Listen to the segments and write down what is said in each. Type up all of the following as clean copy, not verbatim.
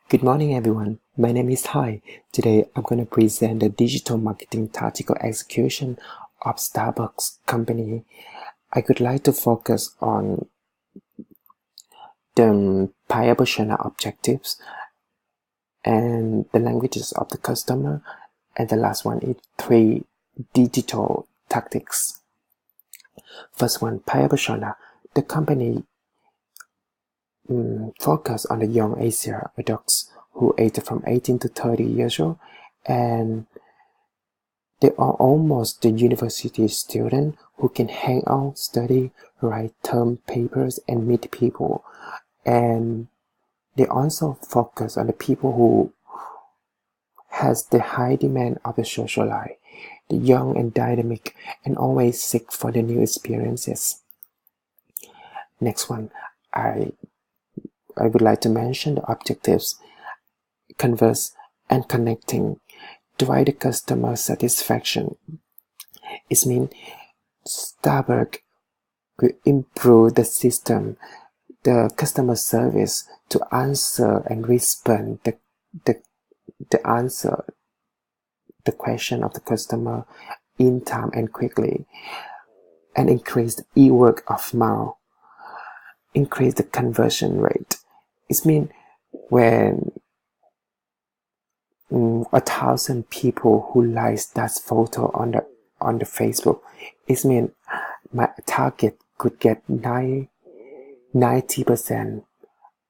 Good morning, everyone. My name is Hai. Today, I'm going to present the digital marketing tactical execution of Starbucks company. I would like to focus on the buyer persona objectives and the languages of the customer, and the last one is 3 digital tactics. First one, buyer persona. The company focus on the young Asia adults who age from 18 to 30 years old, and they are almost the university student who can hang out, study, write term papers, and meet people. And they also focus on the people who has the high demand of the social life, the young and dynamic, and always seek for the new experiences. Next one, I would like to mention the objectives: converse and connecting, drive the customer satisfaction. It means Starbucks will improve the system, the customer service to answer and respond the answer the question of the customer in time and quickly, and increase the e-word of mouth, increase the conversion rate. It means when 1,000 people who like that photo on the Facebook, it means my target could get 90%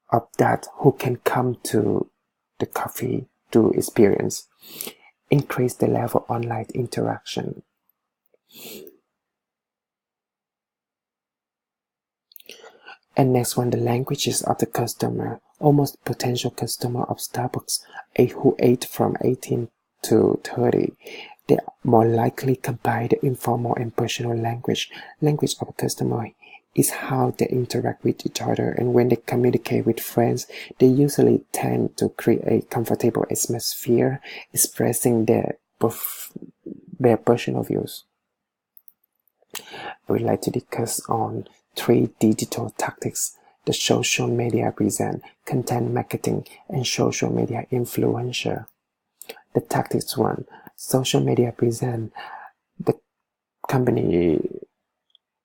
of that who can come to the coffee to experience. Increase the level of online interaction. And next one, the languages of the customer. Almost potential customer of Starbucks who age from 18 to 30. They more likely combine the informal and personal language. Language of a customer is how they interact with each other, and when they communicate with friends, they usually tend to create a comfortable atmosphere, expressing their personal views. I would like to discuss on 3 digital tactics: the social media presence, content marketing, and social media influencer. The tactics 1, social media presence. The company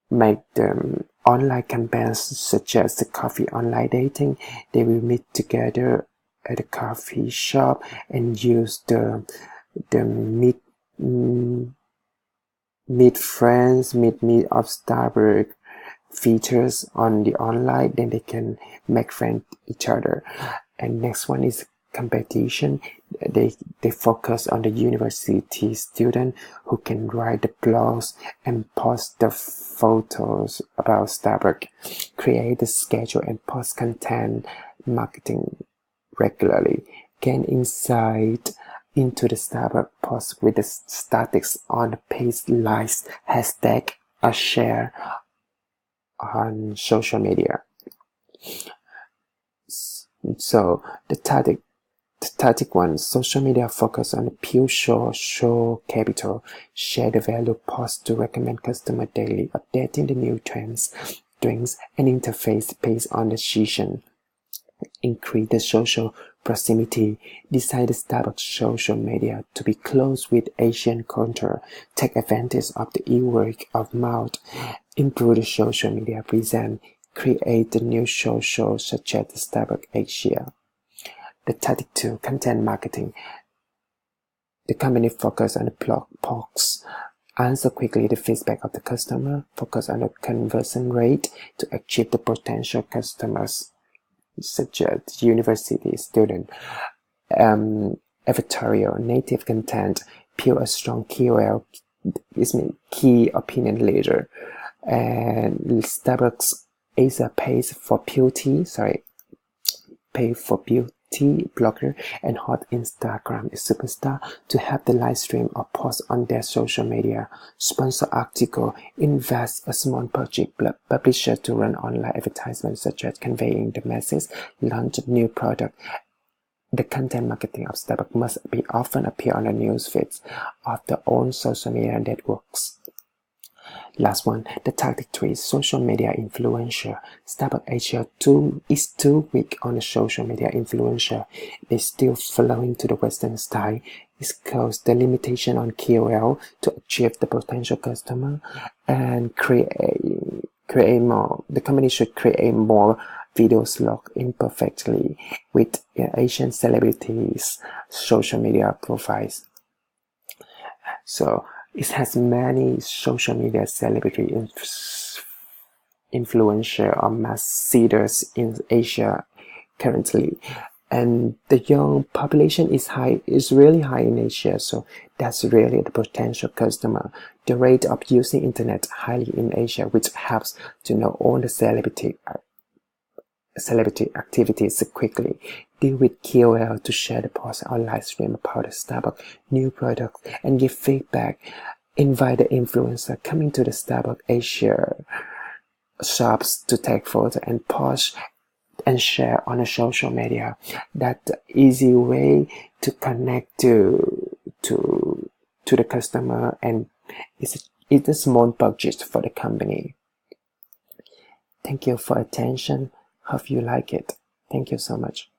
make the online campaigns such as the coffee online dating. They will meet together at a coffee shop and use the meet friends, meet me of Starbucks features on the online, then they can make friends each other. And next one is competition. They focus on the university student who can write the blogs and post the photos about Starbucks, create the schedule and post content marketing regularly, gain insight into the Starbucks post with the statistics on the page likes, hashtag, or share on social media. So the tactic 1, social media focus on the pure social capital, share the value post to recommend customer daily, updating the new trends, drinks, and interface based on the season. Increase the social proximity, design the Starbucks social media to be close with Asian culture, take advantage of the e-word of mouth, improve the social media presence, create the new social such as the Starbucks Asia. The tactic 2, content marketing. The company focus on the blog posts, answer quickly the feedback of the customer, focus on the conversion rate to achieve the potential customers such as university student. Editorial, native content, build a strong KOL, key opinion leader. And Starbucks Asia pays for beauty blogger and hot Instagram superstar to have the live stream or post on their social media, sponsor article, invest a small project publisher to run online advertisements such as conveying the message, launch a new product. The content marketing of Starbucks must be often appear on the news feeds of their own social media networks. Last one, the tactic 3, social media influencer. Starbucks Asia is too weak on the social media influencer. They're still following to the Western style. It's caused the limitation on KOL to achieve the potential customer and create more. The company should create more videos logged in perfectly with Asian celebrities' social media profiles. So it has many social media celebrity influencer or mass seeders in Asia currently, and the young population is really high in Asia, so that's really the potential customer. The rate of using internet highly in Asia, which helps to know all the celebrity activities quickly. Deal with KOL to share the post or live stream about the Starbucks new product and give feedback. Invite the influencer coming to the Starbucks Asia shops to take photo and post and share on the social media. That's the easy way to connect to the customer, and it's a small budget for the company. Thank you for attention. Hope you like it. Thank you so much.